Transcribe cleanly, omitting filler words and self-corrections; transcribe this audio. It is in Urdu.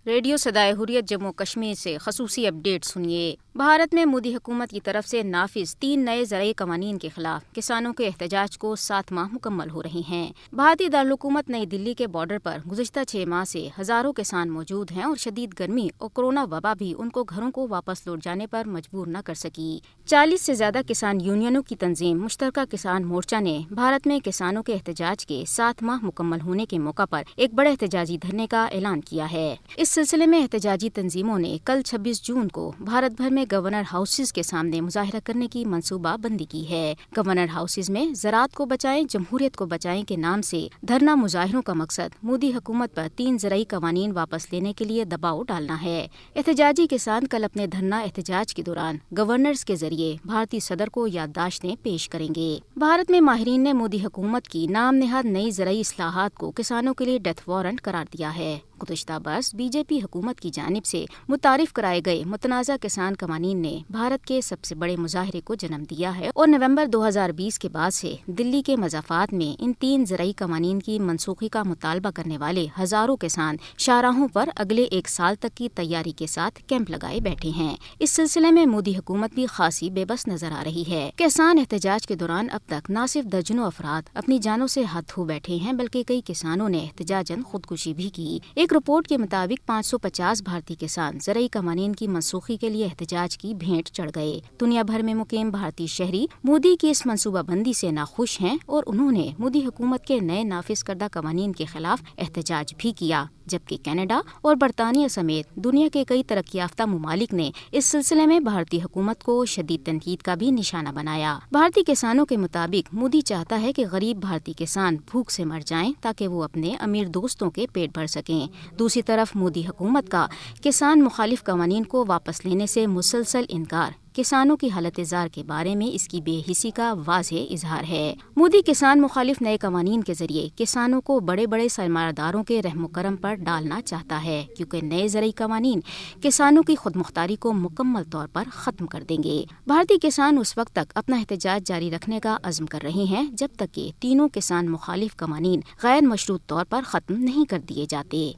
ریڈیو صدائے حریت جموں کشمیر سے خصوصی اپڈیٹ سنیے۔ بھارت میں مودی حکومت کی طرف سے نافذ 3 نئے زرعی قوانین کے خلاف کسانوں کے احتجاج کو 7 ماہ مکمل ہو رہے ہیں۔ بھارتی دارالحکومت نئی دلی کے بارڈر پر گزشتہ 6 ماہ سے ہزاروں کسان موجود ہیں اور شدید گرمی اور کورونا وبا بھی ان کو گھروں کو واپس لوٹ جانے پر مجبور نہ کر سکی۔ 40 سے زیادہ کسان یونینوں کی تنظیم مشترکہ کسان مورچہ نے بھارت میں کسانوں کے احتجاج کے 7 ماہ مکمل ہونے کے موقع پر ایک بڑے احتجاجی دھرنے کا اعلان کیا ہے۔ اس سلسلے میں احتجاجی تنظیموں نے کل 26 جون کو بھارت بھر میں گورنر ہاؤسز کے سامنے مظاہرہ کرنے کی منصوبہ بندی کی ہے۔ گورنر ہاؤسز میں زراعت کو بچائیں جمہوریت کو بچائیں کے نام سے دھرنا مظاہروں کا مقصد مودی حکومت پر 3 زرعی قوانین واپس لینے کے لیے دباؤ ڈالنا ہے۔ احتجاجی کسان کل اپنے دھرنا احتجاج کے دوران گورنرز کے ذریعے بھارتی صدر کو یادداشتیں پیش کریں گے۔ بھارت میں ماہرین نے مودی حکومت کی نام نہاد نئی زرعی اصلاحات کو کسانوں کے لیے ڈیتھ وارنٹ قرار دیا ہے۔ گزشتہ برس بی جے پی حکومت کی جانب سے متعارف کرائے گئے متنازع کسان قوانین نے بھارت کے سب سے بڑے مظاہرے کو جنم دیا ہے اور نومبر 2020 کے بعد سے دلی کے مضافات میں ان 3 زرعی قوانین کی منسوخی کا مطالبہ کرنے والے ہزاروں کسان شاہراہوں پر اگلے 1 سال تک کی تیاری کے ساتھ کیمپ لگائے بیٹھے ہیں۔ اس سلسلے میں مودی حکومت بھی خاصی بے بس نظر آ رہی ہے۔ کسان احتجاج کے دوران اب تک نہ صرف درجنوں افراد اپنی جانوں سے ہاتھ دھو بیٹھے ہیں بلکہ کئی کسانوں نے احتجاجاً خودکشی بھی کی۔ ایک رپورٹ کے مطابق 550 بھارتی کسان زرعی قوانین کی منسوخی کے لیے احتجاج کی بھیٹ چڑھ گئے۔ دنیا بھر میں مقیم بھارتی شہری مودی کی اس منصوبہ بندی سے ناخوش ہیں اور انہوں نے مودی حکومت کے نئے نافذ کردہ قوانین کے خلاف احتجاج بھی کیا، جبکہ کینیڈا اور برطانیہ سمیت دنیا کے کئی ترقی یافتہ ممالک نے اس سلسلے میں بھارتی حکومت کو شدید تنقید کا بھی نشانہ بنایا۔ بھارتی کسانوں کے مطابق مودی چاہتا ہے کہ غریب بھارتی کسان بھوک سے مر جائیں تاکہ وہ اپنے امیر دوستوں کے پیٹ بھر سکیں۔ دوسری طرف مودی حکومت کا کسان مخالف قوانین کو واپس لینے سے مسلسل انکار کسانوں کی حالت زار کے بارے میں اس کی بے حسی کا واضح اظہار ہے۔ مودی کسان مخالف نئے قوانین کے ذریعے کسانوں کو بڑے بڑے سرمایہ داروں کے رحم و کرم پر ڈالنا چاہتا ہے، کیونکہ نئے زرعی قوانین کسانوں کی خود مختاری کو مکمل طور پر ختم کر دیں گے۔ بھارتی کسان اس وقت تک اپنا احتجاج جاری رکھنے کا عزم کر رہے ہیں جب تک کہ تینوں کسان مخالف قوانین غیر مشروط طور پر ختم نہیں کر دیے جاتے۔